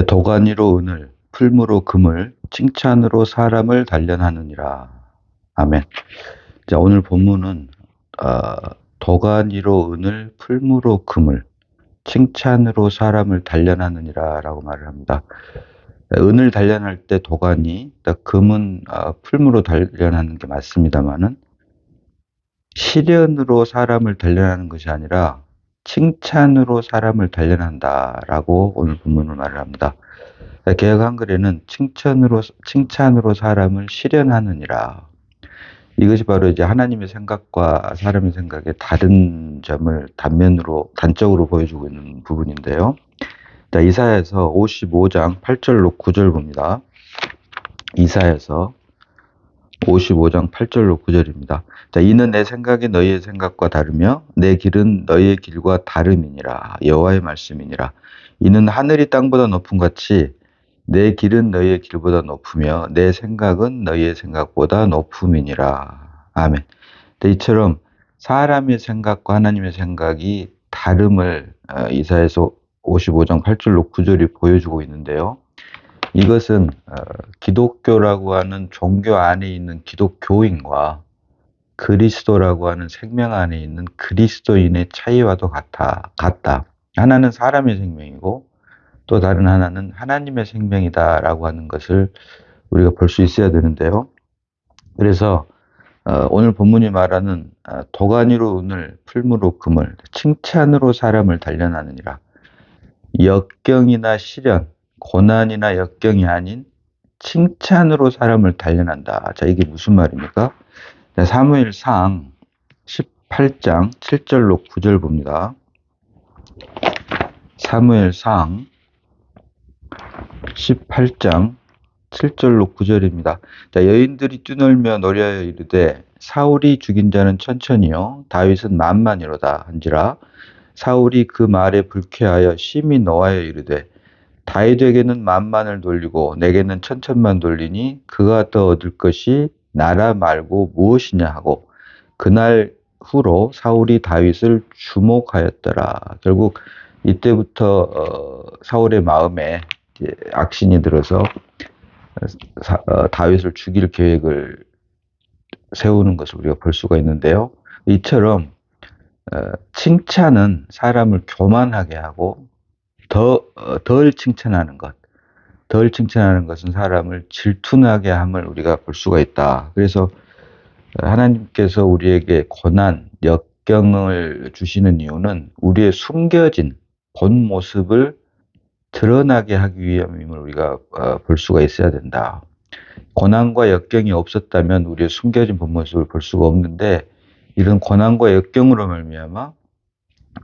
도가니로 은을, 풀무로 금을, 칭찬으로 사람을 단련하느니라. 아멘. 자, 오늘 본문은 도가니로 은을, 풀무로 금을, 칭찬으로 사람을 단련하느니라 라고 말을 합니다. 은을 단련할 때 도가니, 금은 풀무로 단련하는 게 맞습니다만은 시련으로 사람을 단련하는 것이 아니라 칭찬으로 사람을 단련한다라고 오늘 본문을 말을 합니다. 개역 한글에는 칭찬으로 사람을 실현하느니라. 이것이 바로 이제 하나님의 생각과 사람의 생각의 다른 점을 단적으로 보여주고 있는 부분인데요. 자, 이사야서 55장 8절로 9절 봅니다. 이사야서 55장 8절로 9절입니다. 자, 이는 내 생각이 너희의 생각과 다르며 내 길은 너희의 길과 다름이니라. 여호와의 말씀이니라. 이는 하늘이 땅보다 높음 같이 내 길은 너희의 길보다 높으며 내 생각은 너희의 생각보다 높음이니라. 아멘. 이처럼 사람의 생각과 하나님의 생각이 다름을 이사야서 55장 8절로 9절이 보여주고 있는데요. 이것은 기독교라고 하는 종교 안에 있는 기독교인과 그리스도라고 하는 생명 안에 있는 그리스도인의 차이와도 같다. 하나는 사람의 생명이고 또 다른 하나는 하나님의 생명이다라고 하는 것을 우리가 볼 수 있어야 되는데요. 그래서 오늘 본문이 말하는 도가니로 은을, 풀무로 금을, 칭찬으로 사람을 단련하느니라. 역경이나 시련, 고난이나 역경이 아닌 칭찬으로 사람을 단련한다. 자, 이게 무슨 말입니까? 사무엘상 18장 7절로 9절 봅니다. 사무엘상 18장 7절로 9절입니다. 자, 여인들이 뛰놀며 노래하여 이르되 사울이 죽인 자는 천천히요 다윗은 만만이로다 한지라. 사울이 그 말에 불쾌하여 심히 노하여 이르되 다윗에게는 만만을 돌리고 내게는 천천만 돌리니 그가 더 얻을 것이 나라 말고 무엇이냐 하고 그날 후로 사울이 다윗을 주목하였더라. 결국 이때부터 사울의 마음에 악신이 들어서 다윗을 죽일 계획을 세우는 것을 우리가 볼 수가 있는데요. 이처럼 칭찬은 사람을 교만하게 하고 덜 칭찬하는 것은 사람을 질투나게 함을 우리가 볼 수가 있다. 그래서 하나님께서 우리에게 고난, 역경을 주시는 이유는 우리의 숨겨진 본 모습을 드러나게 하기 위함임을 우리가 볼 수가 있어야 된다. 고난과 역경이 없었다면 우리의 숨겨진 본 모습을 볼 수가 없는데 이런 고난과 역경으로 말미암아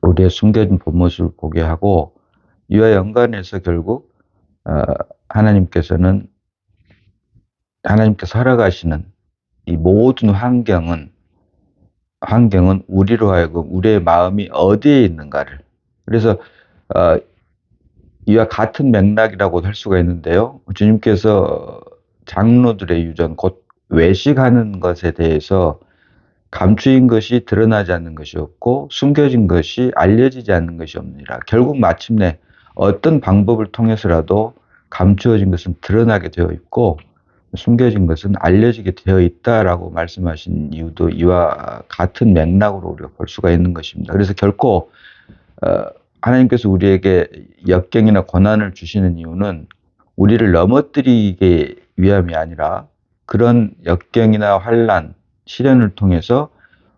우리의 숨겨진 본 모습을 보게 하고 이와 연관해서 결국 하나님께서 허락하시는 이 모든 환경은 우리로 하여금 우리의 마음이 어디에 있는가를, 그래서 이와 같은 맥락이라고 할 수가 있는데요. 주님께서 장로들의 유전, 곧 외식하는 것에 대해서 감추인 것이 드러나지 않는 것이 없고 숨겨진 것이 알려지지 않는 것이 없느니라. 결국 마침내 어떤 방법을 통해서라도 감추어진 것은 드러나게 되어 있고 숨겨진 것은 알려지게 되어 있다라고 말씀하신 이유도 이와 같은 맥락으로 우리가 볼 수가 있는 것입니다. 그래서 결코 하나님께서 우리에게 역경이나 고난을 주시는 이유는 우리를 넘어뜨리기 위함이 아니라 그런 역경이나 환난, 시련을 통해서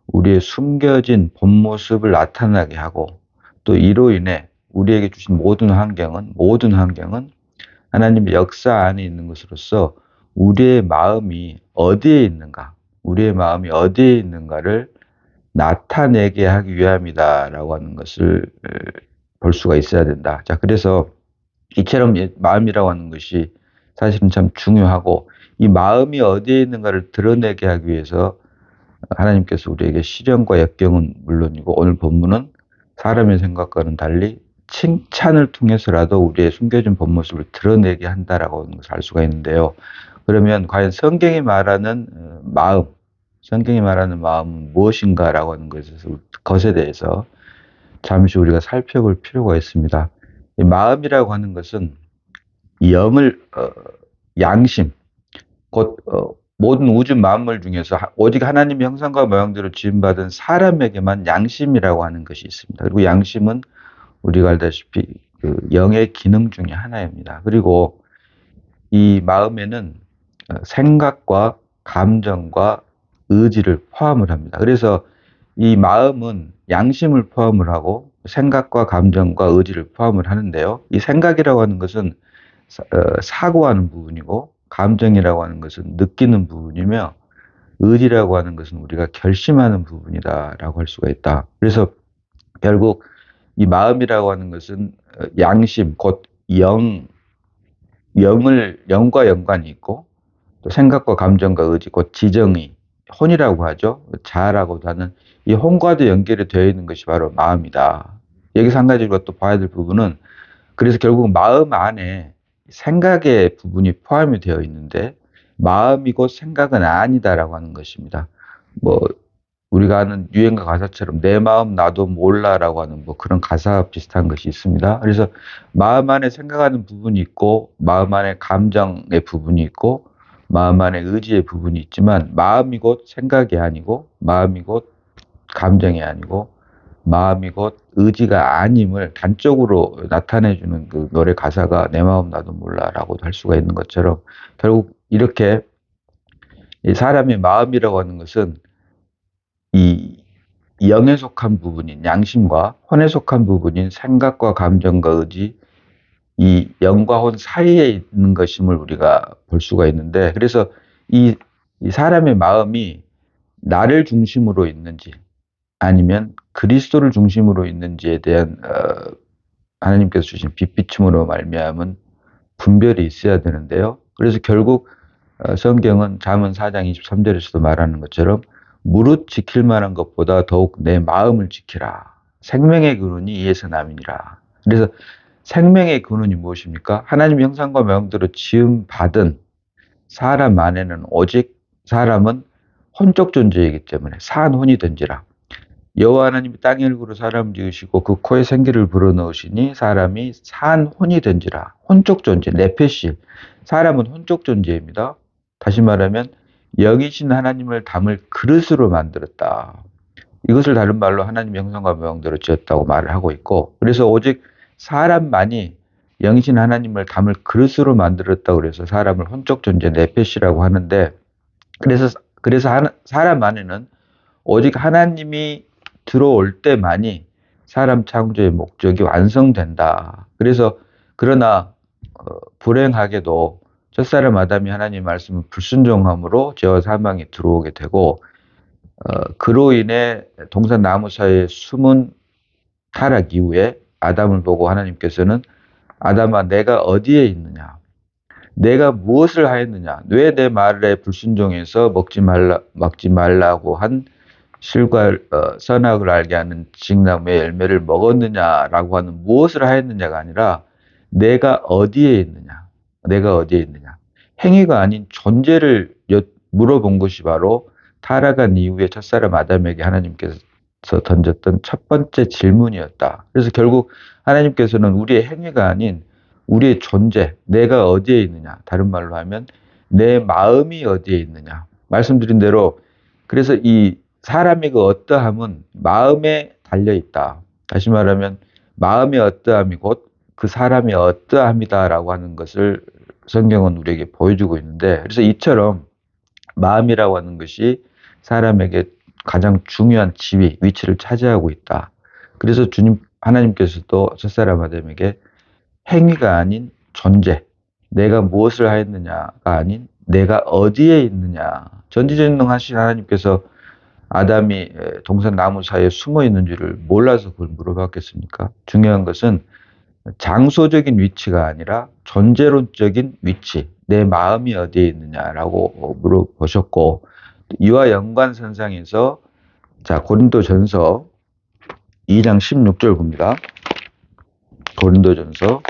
우리의 숨겨진 본 모습을 나타나게 하고 또 이로 인해 우리에게 주신 모든 환경은 하나님의 역사 안에 있는 것으로서 우리의 마음이 어디에 있는가를 나타내게 하기 위함이다라고 하는 것을 볼 수가 있어야 된다. 자, 그래서 이처럼 마음이라고 하는 것이 사실은 참 중요하고 이 마음이 어디에 있는가를 드러내게 하기 위해서 하나님께서 우리에게 시련과 역경은 물론이고 오늘 본문은 사람의 생각과는 달리 칭찬을 통해서라도 우리의 숨겨진 본 모습을 드러내게 한다라고 하는 것을 알 수가 있는데요. 그러면 과연 성경이 말하는 마음은 무엇인가라고 하는 것에 대해서 잠시 우리가 살펴볼 필요가 있습니다. 이 마음이라고 하는 것은 영을 양심, 곧 모든 우주 만물 중에서 오직 하나님의 형상과 모양대로 지음받은 사람에게만 양심이라고 하는 것이 있습니다. 그리고 양심은 우리가 알다시피 그 영의 기능 중에 하나입니다. 그리고 이 마음에는 생각과 감정과 의지를 포함을 합니다. 그래서 이 마음은 양심을 포함을 하고 생각과 감정과 의지를 포함을 하는데요. 이 생각이라고 하는 것은 사고하는 부분이고, 감정이라고 하는 것은 느끼는 부분이며, 의지라고 하는 것은 우리가 결심하는 부분이다라고 할 수가 있다. 그래서 결국 이 마음이라고 하는 것은 양심, 곧 영과 연관이 있고, 또 생각과 감정과 의지, 곧 지정의, 혼이라고 하죠. 자아라고도 하는 이 혼과도 연결이 되어 있는 것이 바로 마음이다. 여기서 한 가지로 또 봐야 될 부분은, 그래서 결국 마음 안에 생각의 부분이 포함이 되어 있는데, 마음이고 생각은 아니다라고 하는 것입니다. 뭐 우리가 아는 유행가 가사처럼 내 마음 나도 몰라라고 하는 뭐 그런 가사 비슷한 것이 있습니다. 그래서 마음 안에 생각하는 부분이 있고, 마음 안에 감정의 부분이 있고, 마음 안에 의지의 부분이 있지만, 마음이 곧 생각이 아니고, 마음이 곧 감정이 아니고, 마음이 곧 의지가 아님을 단적으로 나타내주는 그 노래 가사가 내 마음 나도 몰라라고도 할 수가 있는 것처럼, 결국 이렇게 이 사람의 마음이라고 하는 것은 이 영에 속한 부분인 양심과 혼에 속한 부분인 생각과 감정과 의지, 이 영과 혼 사이에 있는 것임을 우리가 볼 수가 있는데, 그래서 이 사람의 마음이 나를 중심으로 있는지 아니면 그리스도를 중심으로 있는지에 대한 하나님께서 주신 빛비춤으로 말미암은 분별이 있어야 되는데요. 그래서 결국 성경은 잠언 4장 23절에서도 말하는 것처럼 무릇 지킬 만한 것보다 더욱 내 마음을 지키라. 생명의 근원이 이에서 남이니라. 그래서 생명의 근원이 무엇입니까? 하나님의 형상과 모양대로 지음받은 사람 안에는 오직 사람은 혼적 존재이기 때문에 산 혼이든지라. 여호와 하나님이 땅의 얼굴로 사람을 지으시고 그 코에 생기를 불어넣으시니 사람이 산 혼이든지라. 혼적 존재, 네페시. 사람은 혼적 존재입니다. 다시 말하면 영이신 하나님을 담을 그릇으로 만들었다. 이것을 다른 말로 하나님의 형상과 모양대로 지었다고 말을 하고 있고, 그래서 오직 사람만이 영이신 하나님을 담을 그릇으로 만들었다고 그래서 사람을 혼적 존재, 네페시라고 하는데, 그래서 사람 안에는 오직 하나님이 들어올 때만이 사람 창조의 목적이 완성된다. 그래서 그러나 불행하게도 첫사람 아담이 하나님 말씀을 불순종함으로 죄와 사망이 들어오게 되고, 그로 인해 동산 나무 사이에 숨은 타락 이후에 아담을 보고 하나님께서는 아담아 내가 어디에 있느냐, 내가 무엇을 하였느냐, 왜 내 말에 불순종해서 먹지 말라고 한 실과 선악을 알게 하는 지식나무의 열매를 먹었느냐라고 하는 무엇을 하였느냐가 아니라 내가 어디에 있느냐, 내가 어디에 있느냐, 행위가 아닌 존재를 물어본 것이 바로 타락한 이후에 첫사람 아담에게 하나님께서 던졌던 첫 번째 질문이었다. 그래서 결국 하나님께서는 우리의 행위가 아닌 우리의 존재, 내가 어디에 있느냐, 다른 말로 하면 내 마음이 어디에 있느냐, 말씀드린 대로 그래서 이 사람의 그 어떠함은 마음에 달려 있다. 다시 말하면 마음의 어떠함이 곧 그 사람의 어떠함이다라고 하는 것을 성경은 우리에게 보여주고 있는데, 그래서 이처럼 마음이라고 하는 것이 사람에게 가장 중요한 지위, 위치를 차지하고 있다. 그래서 하나님께서도 첫사람 아담에게 행위가 아닌 존재, 내가 무엇을 하였느냐가 아닌 내가 어디에 있느냐, 전지전능하신 하나님께서 아담이 동산 나무 사이에 숨어 있는 줄을 몰라서 그걸 물어봤겠습니까? 중요한 것은 장소적인 위치가 아니라 존재론적인 위치, 내 마음이 어디에 있느냐라고 물어보셨고, 이와 연관선상에서 자 고린도전서 2장 16절 봅니다. 고린도전서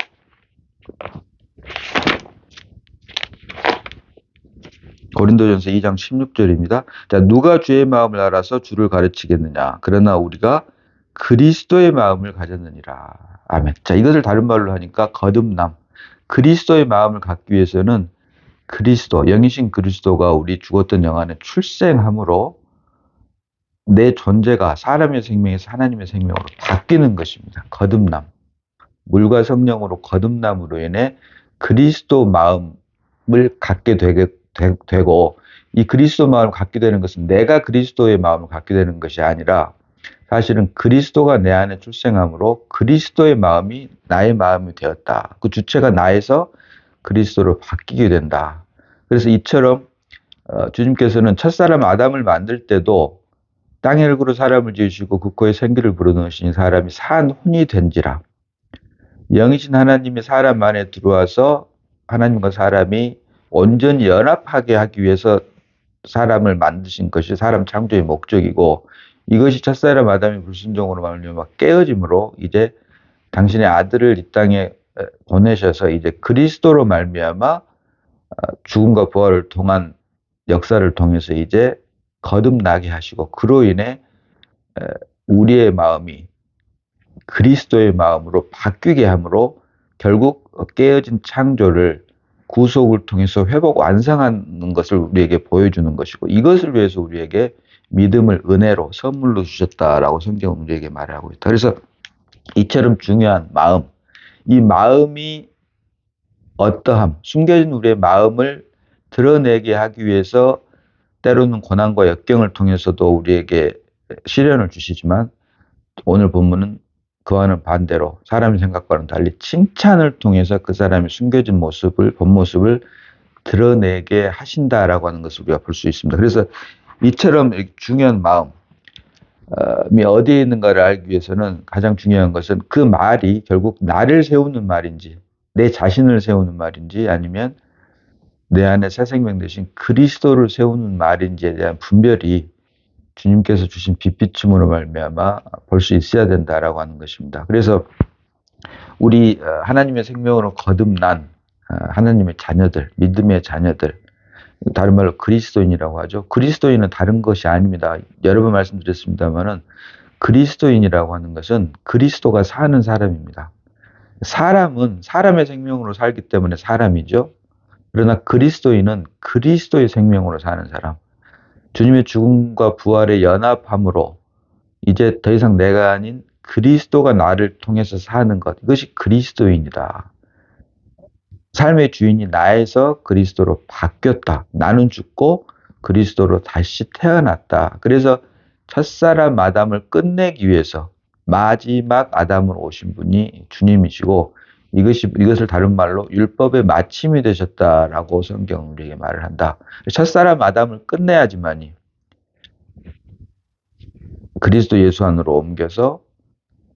2장 16절입니다. 자, 누가 주의 마음을 알아서 주를 가르치겠느냐? 그러나 우리가 그리스도의 마음을 가졌느니라. 아멘. 자, 이것을 다른 말로 하니까 거듭남. 그리스도의 마음을 갖기 위해서는 그리스도, 영이신 그리스도가 우리 죽었던 영 안에 출생함으로 내 존재가 사람의 생명에서 하나님의 생명으로 바뀌는 것입니다. 거듭남. 물과 성령으로 거듭남으로 인해 그리스도 마음을 갖게 되고, 이 그리스도 마음을 갖게 되는 것은 내가 그리스도의 마음을 갖게 되는 것이 아니라 사실은 그리스도가 내 안에 출생함으로 그리스도의 마음이 나의 마음이 되었다. 그 주체가 나에서 그리스도로 바뀌게 된다. 그래서 이처럼 주님께서는 첫사람 아담을 만들 때도 땅의 흙으로 사람을 지으시고 그 코에 생기를 불어넣으신 사람이 산 혼이 된지라. 영이신 하나님이 사람 안에 들어와서 하나님과 사람이 온전히 연합하게 하기 위해서 사람을 만드신 것이 사람 창조의 목적이고, 이것이 첫사람 아담의 불순종으로 말미암아 깨어짐으로 이제 당신의 아들을 이 땅에 보내셔서 이제 그리스도로 말미암아 죽음과 부활을 통한 역사를 통해서 이제 거듭나게 하시고, 그로 인해 우리의 마음이 그리스도의 마음으로 바뀌게 함으로 결국 깨어진 창조를 구속을 통해서 회복 완성하는 것을 우리에게 보여주는 것이고, 이것을 위해서 우리에게 믿음을 은혜로 선물로 주셨다라고 성경은 우리에게 말하고 있다. 그래서 이처럼 중요한 마음, 이 마음이 어떠함, 숨겨진 우리의 마음을 드러내게 하기 위해서 때로는 고난과 역경을 통해서도 우리에게 시련을 주시지만, 오늘 본문은 그와는 반대로 사람의 생각과는 달리 칭찬을 통해서 그 사람의 숨겨진 모습을, 본 모습을 드러내게 하신다라고 하는 것을 우리가 볼 수 있습니다. 그래서 이처럼 중요한 마음이 어디에 있는가를 알기 위해서는 가장 중요한 것은 그 말이 결국 나를 세우는 말인지, 내 자신을 세우는 말인지, 아니면 내 안에 새 생명 되신 그리스도를 세우는 말인지에 대한 분별이 주님께서 주신 빛비춤으로 말미암아 볼 수 있어야 된다라고 하는 것입니다. 그래서 우리 하나님의 생명으로 거듭난 하나님의 자녀들, 믿음의 자녀들, 다른 말로 그리스도인이라고 하죠. 그리스도인은 다른 것이 아닙니다. 여러 번 말씀드렸습니다만은 그리스도인이라고 하는 것은 그리스도가 사는 사람입니다. 사람은 사람의 생명으로 살기 때문에 사람이죠. 그러나 그리스도인은 그리스도의 생명으로 사는 사람. 주님의 죽음과 부활의 연합함으로 이제 더 이상 내가 아닌 그리스도가 나를 통해서 사는 것, 이것이 그리스도인이다. 삶의 주인이 나에서 그리스도로 바뀌었다. 나는 죽고 그리스도로 다시 태어났다. 그래서 첫사람 아담을 끝내기 위해서 마지막 아담으로 오신 분이 주님이시고, 이것을 다른 말로 율법의 마침이 되셨다라고 성경은 우리에게 말을 한다. 첫사람 아담을 끝내야지만이 그리스도 예수 안으로 옮겨서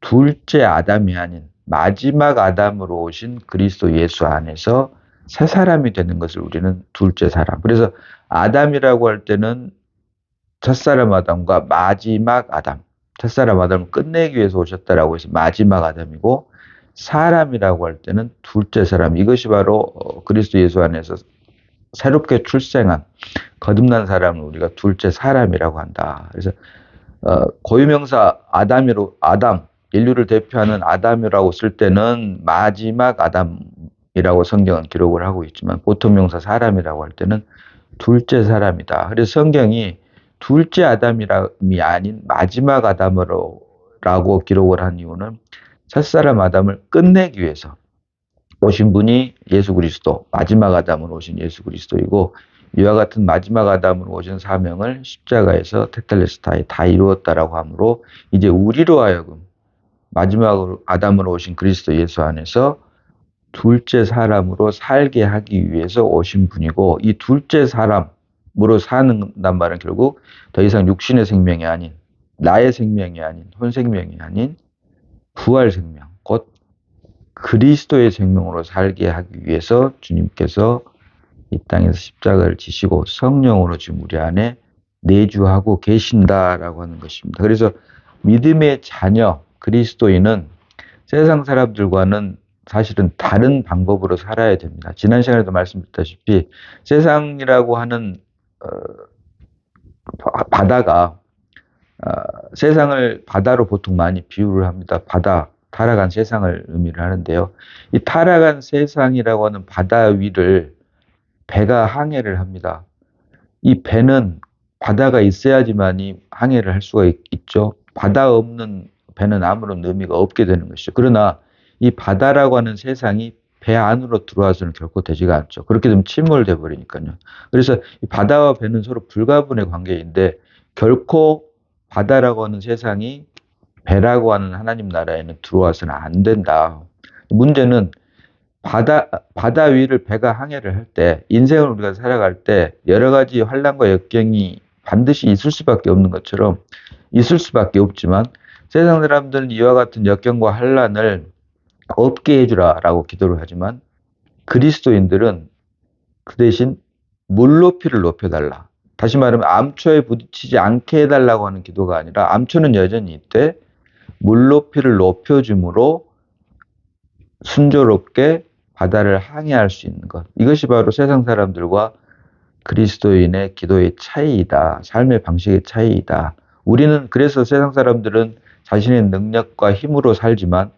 둘째 아담이 아닌 마지막 아담으로 오신 그리스도 예수 안에서 새 사람이 되는 것을 우리는 둘째 사람. 그래서 아담이라고 할 때는 첫사람 아담과 마지막 아담, 첫사람 아담을 끝내기 위해서 오셨다라고 해서 마지막 아담이고, 사람이라고 할 때는 둘째 사람. 이것이 바로 그리스도 예수 안에서 새롭게 출생한 거듭난 사람을 우리가 둘째 사람이라고 한다. 그래서 고유명사 아담, 인류를 대표하는 아담이라고 쓸 때는 마지막 아담이라고 성경은 기록을 하고 있지만, 보통 명사 사람이라고 할 때는 둘째 사람이다. 그래서 성경이 둘째 아담이 아닌 마지막 아담으로라고 기록을 한 이유는 첫사람 아담을 끝내기 위해서 오신 분이 예수 그리스도, 마지막 아담으로 오신 예수 그리스도이고, 이와 같은 마지막 아담으로 오신 사명을 십자가에서 테텔레스타에 다 이루었다라고 하므로 이제 우리로 하여금 마지막 아담으로 오신 그리스도 예수 안에서 둘째 사람으로 살게 하기 위해서 오신 분이고, 이 둘째 사람으로 사는단 말은 결국 더 이상 육신의 생명이 아닌, 나의 생명이 아닌, 혼생명이 아닌 부활 생명, 곧 그리스도의 생명으로 살게 하기 위해서 주님께서 이 땅에서 십자가를 지시고 성령으로 지금 우리 안에 내주하고 계신다라고 하는 것입니다. 그래서 믿음의 자녀 그리스도인은 세상 사람들과는 사실은 다른 방법으로 살아야 됩니다. 지난 시간에도 말씀드렸다시피 세상이라고 하는 바다가 세상을 바다로 보통 많이 비유를 합니다. 바다, 타락한 세상을 의미를 하는데요. 이 타락한 세상이라고 하는 바다 위를 배가 항해를 합니다. 이 배는 바다가 있어야지만이 항해를 할 수가 있죠. 바다 없는 배는 아무런 의미가 없게 되는 것이죠. 그러나 이 바다라고 하는 세상이 배 안으로 들어와서는 결코 되지가 않죠. 그렇게 되면 침몰돼 버리니까요. 그래서 이 바다와 배는 서로 불가분의 관계인데 결코 바다라고 하는 세상이 배라고 하는 하나님 나라에는 들어와서는 안 된다. 문제는 바다 위를 배가 항해를 할 때, 인생을 우리가 살아갈 때 여러 가지 환난과 역경이 반드시 있을 수밖에 없는 것처럼 있을 수밖에 없지만 세상 사람들은 이와 같은 역경과 환난을 없게 해주라라고 기도를 하지만 그리스도인들은 그 대신 물높이를 높여달라. 다시 말하면 암초에 부딪히지 않게 해달라고 하는 기도가 아니라 암초는 여전히 있되 물높이를 높여줌으로 순조롭게 바다를 항해할 수 있는 것. 이것이 바로 세상 사람들과 그리스도인의 기도의 차이이다. 삶의 방식의 차이이다. 우리는 그래서 세상 사람들은 자신의 능력과 힘으로 살지만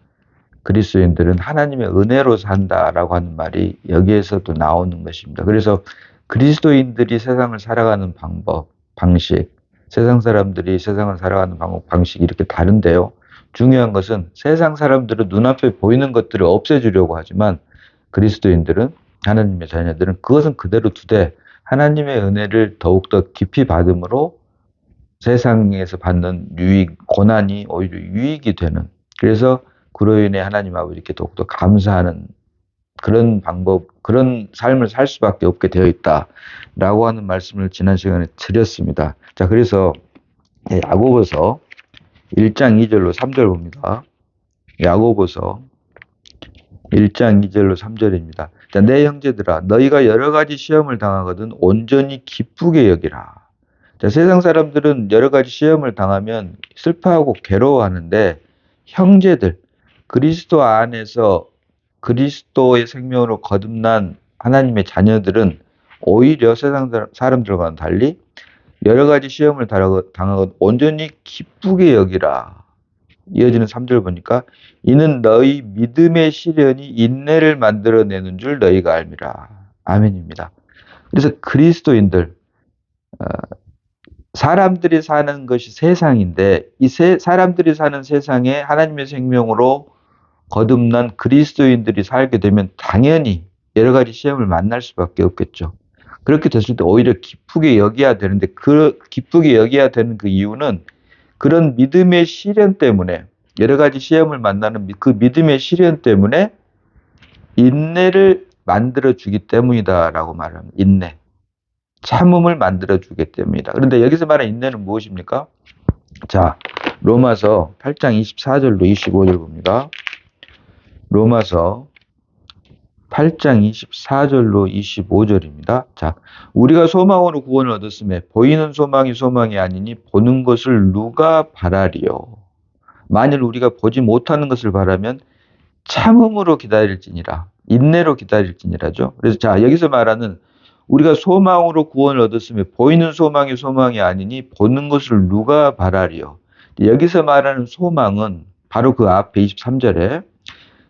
그리스도인들은 하나님의 은혜로 산다라고 하는 말이 여기에서도 나오는 것입니다. 그래서 그리스도인들이 세상을 살아가는 방법, 방식, 세상 사람들이 세상을 살아가는 방법, 방식이 이렇게 다른데요. 중요한 것은 세상 사람들은 눈앞에 보이는 것들을 없애주려고 하지만 그리스도인들은 하나님의 자녀들은 그것은 그대로 두되 하나님의 은혜를 더욱더 깊이 받음으로 세상에서 받는 유익, 고난이 오히려 유익이 되는 그래서 그로 인해 하나님 아버지께 더욱더 감사하는 그런 방법, 그런 삶을 살 수밖에 없게 되어 있다라고 하는 말씀을 지난 시간에 드렸습니다. 자, 그래서 야고보서 1장 2절로 3절 봅니다. 야고보서 1장 2절로 3절입니다. 자, 내 형제들아 너희가 여러 가지 시험을 당하거든 온전히 기쁘게 여기라. 자, 세상 사람들은 여러 가지 시험을 당하면 슬퍼하고 괴로워하는데 형제들, 그리스도 안에서 그리스도의 생명으로 거듭난 하나님의 자녀들은 오히려 세상 사람들과는 달리 여러 가지 시험을 당하거든 온전히 기쁘게 여기라. 이어지는 3절 보니까 이는 너희 믿음의 시련이 인내를 만들어내는 줄 너희가 알미라. 아멘입니다. 그래서 그리스도인들 사람들이 사는 것이 세상인데 이 사람들이 사는 세상에 하나님의 생명으로 거듭난 그리스도인들이 살게 되면 당연히 여러 가지 시험을 만날 수밖에 없겠죠. 그렇게 됐을 때 오히려 기쁘게 여겨야 되는데 그 기쁘게 여겨야 되는 그 이유는 그런 믿음의 시련 때문에 여러 가지 시험을 만나는 그 믿음의 시련 때문에 인내를 만들어주기 때문이다라고 말합니다. 인내. 참음을 만들어주기 때문이다. 그런데 여기서 말하는 인내는 무엇입니까? 자, 로마서 8장 24절로 25절 봅니다. 로마서 8장 24절로 25절입니다. 자, 우리가 소망으로 구원을 얻었음에 보이는 소망이 소망이 아니니 보는 것을 누가 바라리요. 만일 우리가 보지 못하는 것을 바라면 참음으로 기다릴지니라. 인내로 기다릴지니라죠. 그래서 자, 여기서 말하는 우리가 소망으로 구원을 얻었음에 보이는 소망이 소망이 아니니 보는 것을 누가 바라리요. 여기서 말하는 소망은 바로 그 앞에 23절에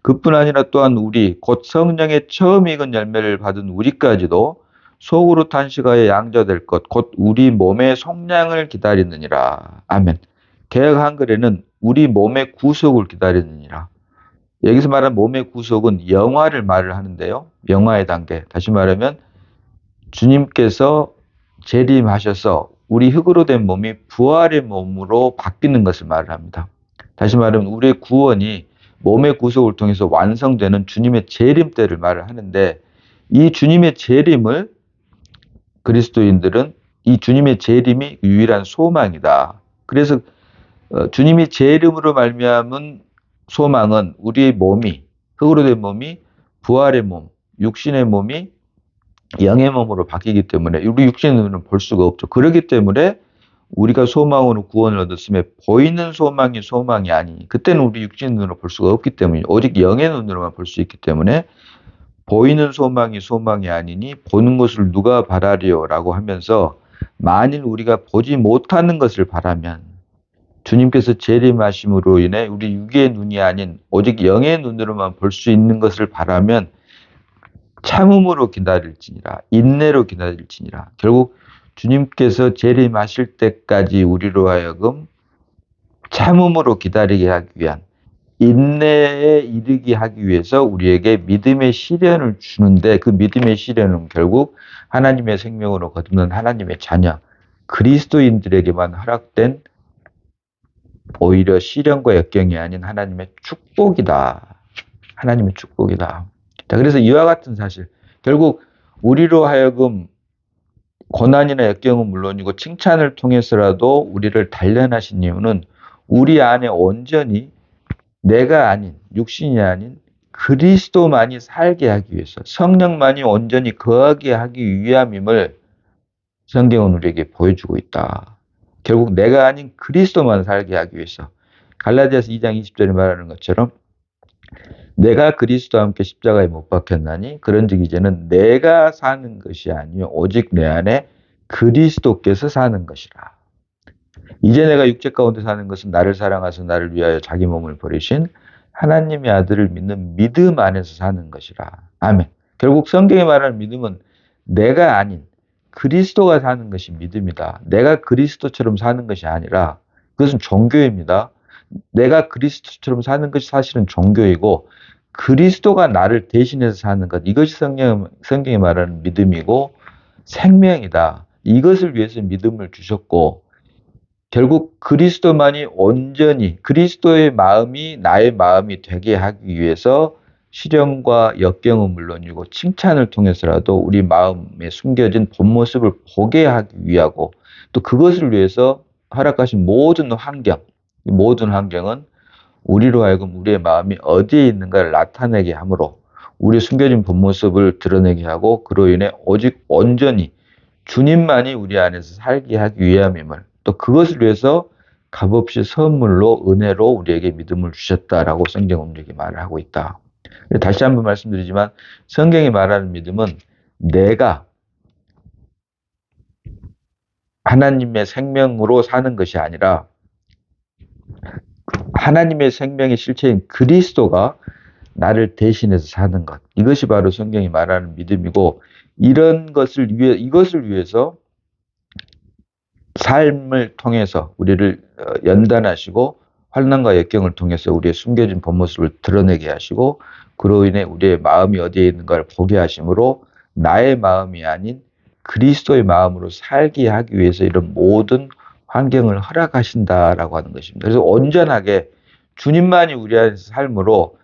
그뿐 아니라 또한 우리 곧 성령의 처음 익은 열매를 받은 우리까지도 속으로 탄식하여 양자될 것 곧 우리 몸의 속량을 기다리느니라. 아멘. 개역 한글에는 우리 몸의 구속을 기다리느니라. 여기서 말하는 몸의 구속은 영화를 말을 하는데요. 영화의 단계. 다시 말하면 주님께서 재림하셔서 우리 흙으로 된 몸이 부활의 몸으로 바뀌는 것을 말을 합니다. 다시 말하면 우리의 구원이 몸의 구속을 통해서 완성되는 주님의 재림 때를 말을 하는데 이 주님의 재림을 그리스도인들은 이 주님의 재림이 유일한 소망이다. 그래서 주님이 재림으로 말미암은 소망은 우리의 몸이 흙으로 된 몸이 부활의 몸, 육신의 몸이 영의 몸으로 바뀌기 때문에 우리 육신의 눈으로는 볼 수가 없죠. 그렇기 때문에 우리가 소망으로 구원을 얻었음에 보이는 소망이 소망이 아니니 그때는 우리 육신의 눈으로 볼 수가 없기 때문에 오직 영의 눈으로만 볼 수 있기 때문에 보이는 소망이 소망이 아니니 보는 것을 누가 바라리요 라고 하면서 만일 우리가 보지 못하는 것을 바라면 주님께서 재림하심으로 인해 우리 육의 눈이 아닌 오직 영의 눈으로만 볼 수 있는 것을 바라면 참음으로 기다릴지니라, 인내로 기다릴지니라. 결국 주님께서 재림하실 때까지 우리로 하여금 참음으로 기다리게 하기 위한, 인내에 이르게 하기 위해서 우리에게 믿음의 시련을 주는데, 그 믿음의 시련은 결국 하나님의 생명으로 거듭난 하나님의 자녀 그리스도인들에게만 허락된 오히려 시련과 역경이 아닌 하나님의 축복이다. 하나님의 축복이다. 자, 그래서 이와 같은 사실, 결국 우리로 하여금 고난이나 역경은 물론이고 칭찬을 통해서라도 우리를 단련하신 이유는 우리 안에 온전히 내가 아닌, 육신이 아닌 그리스도만이 살게 하기 위해서, 성령만이 온전히 거하게 하기 위함임을 성경은 우리에게 보여주고 있다. 결국 내가 아닌 그리스도만 살게 하기 위해서, 갈라디아서 2장 20절에 말하는 것처럼 내가 그리스도와 함께 십자가에 못 박혔나니 그런즉 이제는 내가 사는 것이 아니요 오직 내 안에 그리스도께서 사는 것이라. 이제 내가 육체 가운데 사는 것은 나를 사랑하사 나를 위하여 자기 몸을 버리신 하나님의 아들을 믿는 믿음 안에서 사는 것이라. 아멘. 결국 성경이 말하는 믿음은 내가 아닌 그리스도가 사는 것이 믿음이다. 내가 그리스도처럼 사는 것이 아니라 그것은 종교입니다. 내가 그리스도처럼 사는 것이 사실은 종교이고 그리스도가 나를 대신해서 사는 것, 이것이 성경이 말하는 믿음이고 생명이다. 이것을 위해서 믿음을 주셨고 결국 그리스도만이 온전히 그리스도의 마음이 나의 마음이 되게 하기 위해서 시련과 역경은 물론이고 칭찬을 통해서라도 우리 마음에 숨겨진 본 모습을 보게 하기 위하고 또 그것을 위해서 허락하신 모든 환경, 모든 환경은 우리로 하여금 우리의 마음이 어디에 있는가를 나타내게 하므로 우리의 숨겨진 본 모습을 드러내게 하고 그로 인해 오직 온전히 주님만이 우리 안에서 살게 하기 위함임을 또 그것을 위해서 값없이 선물로 은혜로 우리에게 믿음을 주셨다라고 성경은 우리에게 말을 하고 있다. 다시 한번 말씀드리지만 성경이 말하는 믿음은 내가 하나님의 생명으로 사는 것이 아니라 하나님의 생명의 실체인 그리스도가 나를 대신해서 사는 것. 이것이 바로 성경이 말하는 믿음이고 이것을 위해서 삶을 통해서 우리를 연단하시고 환난과 역경을 통해서 우리의 숨겨진 본 모습을 드러내게 하시고 그로 인해 우리의 마음이 어디에 있는가를 보게 하심으로 나의 마음이 아닌 그리스도의 마음으로 살게 하기 위해서 이런 모든 환경을 허락하신다라고 하는 것입니다. 그래서 온전하게 주님만이 우리 안에서 삶으로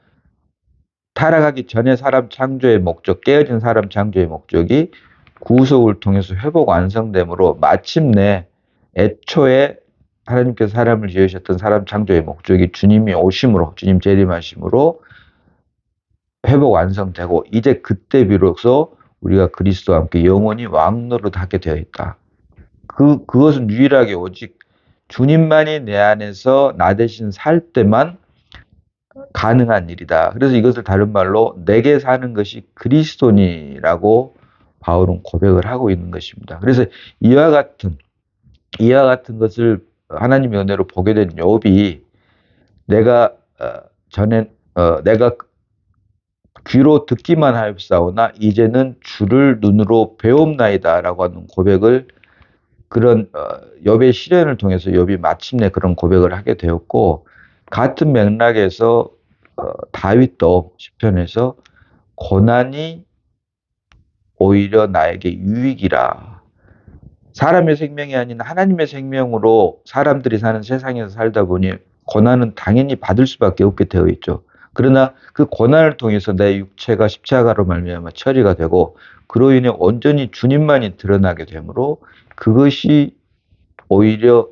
타락하기 전에 사람 창조의 목적, 깨어진 사람 창조의 목적이 구속을 통해서 회복 완성됨으로 마침내 애초에 하나님께서 사람을 지으셨던 사람 창조의 목적이 주님이 오심으로, 주님 재림하심으로 회복 완성되고 이제 그때 비로소 우리가 그리스도와 함께 영원히 왕노릇하게 되어 있다. 그것은 유일하게 오직 주님만이 내 안에서 나 대신 살 때만 가능한 일이다. 그래서 이것을 다른 말로 내게 사는 것이 그리스도니라고 바울은 고백을 하고 있는 것입니다. 그래서 이와 같은 것을 하나님의 은혜로 보게 된 욥이 내가 귀로 듣기만 하였사오나 이제는 주를 눈으로 배움나이다라고 하는 고백을 그런 욥의 시련을 통해서 욥이 마침내 그런 고백을 하게 되었고 같은 맥락에서 다윗도 시편에서 고난이 오히려 나에게 유익이라. 사람의 생명이 아닌 하나님의 생명으로 사람들이 사는 세상에서 살다 보니 고난은 당연히 받을 수밖에 없게 되어 있죠. 그러나 그 고난을 통해서 내 육체가 십자가로 말미암아 처리가 되고 그로 인해 온전히 주님만이 드러나게 되므로 그것이 오히려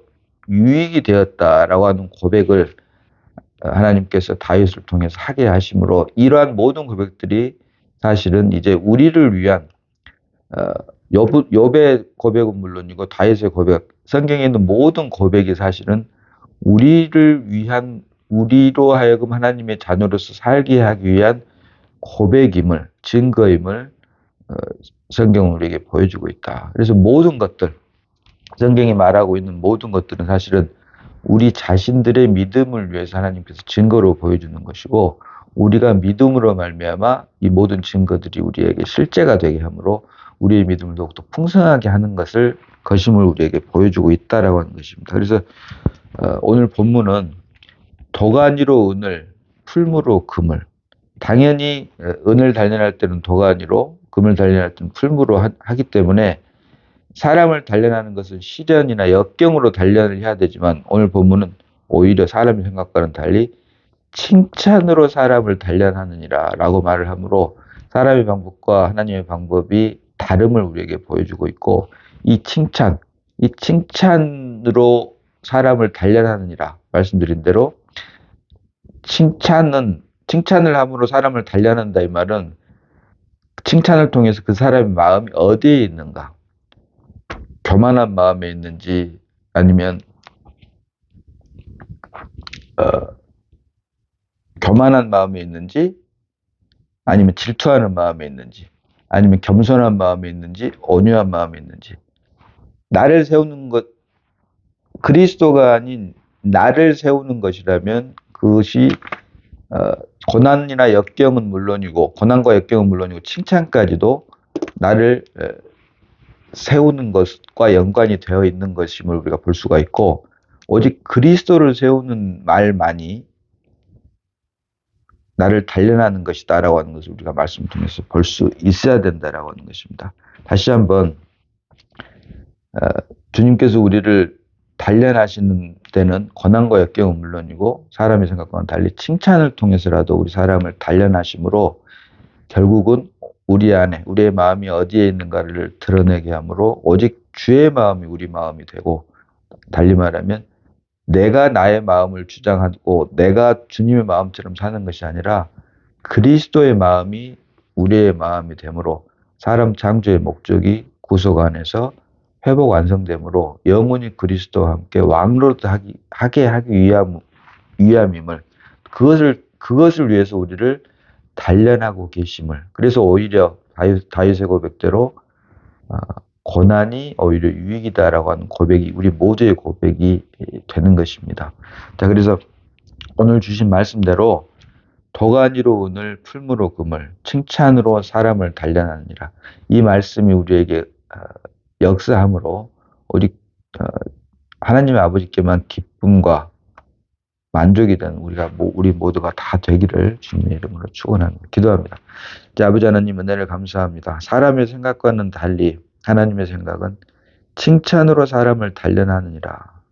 유익이 되었다라고 하는 고백을 하나님께서 다윗을 통해서 하게 하심으로 이러한 모든 고백들이 사실은 이제 우리를 위한 욥의 고백은 물론이고 다윗의 고백, 성경에 있는 모든 고백이 사실은 우리를 위한 우리로 하여금 하나님의 자녀로서 살게 하기 위한 고백임을 증거임을 성경은 우리에게 보여주고 있다. 그래서 모든 것들 성경이 말하고 있는 모든 것들은 사실은 우리 자신들의 믿음을 위해서 하나님께서 증거로 보여주는 것이고 우리가 믿음으로 말미암아 이 모든 증거들이 우리에게 실제가 되게 하므로 우리의 믿음을 더욱더 풍성하게 하는 것임을 우리에게 보여주고 있다라고 하는 것입니다. 그래서 오늘 본문은 도가니로 은을, 풀무로 금을. 당연히 은을 단련할 때는 도가니로, 금을 단련할 때는 풀무로 하기 때문에 사람을 단련하는 것은 시련이나 역경으로 단련을 해야 되지만 오늘 본문은 오히려 사람의 생각과는 달리 칭찬으로 사람을 단련하느니라 라고 말을 하므로 사람의 방법과 하나님의 방법이 다름을 우리에게 보여주고 있고 이 칭찬으로 사람을 단련하느니라 말씀드린 대로 칭찬을 함으로 사람을 단련한다 이 말은 칭찬을 통해서 그 사람의 마음이 어디에 있는가 교만한 마음에 있는지 아니면 교만한 마음에 있는지 아니면 질투하는 마음에 있는지 아니면 겸손한 마음에 있는지 온유한 마음에 있는지 나를 세우는 것 그리스도가 아닌 나를 세우는 것이라면 그것이 고난과 역경은 물론이고 칭찬까지도 나를 세우는 것과 연관이 되어 있는 것임을 우리가 볼 수가 있고 오직 그리스도를 세우는 말만이 나를 단련하는 것이다라고 하는 것을 우리가 말씀을 통해서 볼 수 있어야 된다라고 하는 것입니다. 다시 한번 주님께서 우리를 단련하시는 때는 고난과 역경은 물론이고 사람의 생각과는 달리 칭찬을 통해서라도 우리 사람을 단련하심으로 결국은 우리 안에 우리의 마음이 어디에 있는가를 드러내게 하므로 오직 주의 마음이 우리 마음이 되고 달리 말하면 내가 나의 마음을 주장하고 내가 주님의 마음처럼 사는 것이 아니라 그리스도의 마음이 우리의 마음이 되므로 사람 창조의 목적이 구속 안에서 회복 완성됨으로 영원히 그리스도와 함께 왕노릇하게 하기 위함임을 그것을 위해서 우리를 단련하고 계심을 그래서 오히려 다윗의 고백대로 고난이 오히려 유익이다라고 하는 고백이 우리 모두의 고백이 되는 것입니다. 자, 그래서 오늘 주신 말씀대로 도가니로 은을 풀무로 금을 칭찬으로 사람을 단련하느니라. 이 말씀이 우리에게 역사함으로 하나님의 아버지께만 기쁨과 만족이 되는 우리 모두가 다 되기를 주님의 이름으로 축원합니다. 기도합니다. 자, 아버지 하나님 은혜를 감사합니다. 사람의 생각과는 달리 하나님의 생각은 칭찬으로 사람을 단련하느니라.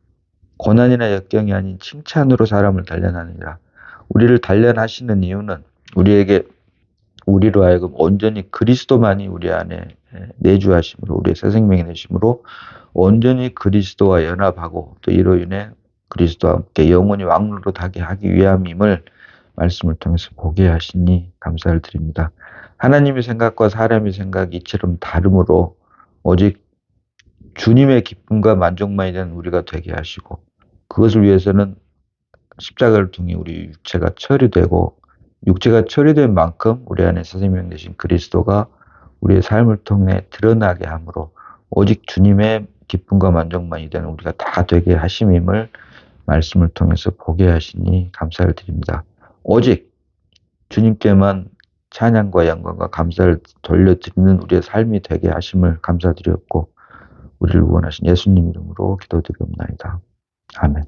고난이나 역경이 아닌 칭찬으로 사람을 단련하느니라. 우리를 단련하시는 이유는 우리로 하여금 온전히 그리스도만이 우리 안에 내주하심으로 우리의 새 생명이 되심으로 온전히 그리스도와 연합하고 또 이로 인해 그리스도와 함께 영원히 왕노릇하게 하기 위함임을 말씀을 통해서 보게 하시니 감사를 드립니다. 하나님의 생각과 사람의 생각이 이처럼 다르므로 오직 주님의 기쁨과 만족만이 되는 우리가 되게 하시고 그것을 위해서는 십자가를 통해 우리 육체가 처리되고 육체가 처리된 만큼 우리 안에 새 생명 되신 그리스도가 우리의 삶을 통해 드러나게 하므로 오직 주님의 기쁨과 만족만이 되는 우리가 다 되게 하심임을 말씀을 통해서 보게 하시니 감사를 드립니다. 오직 주님께만 찬양과 영광과 감사를 돌려드리는 우리의 삶이 되게 하심을 감사드렸고 우리를 구원하신 예수님 이름으로 기도드리옵나이다. 아멘.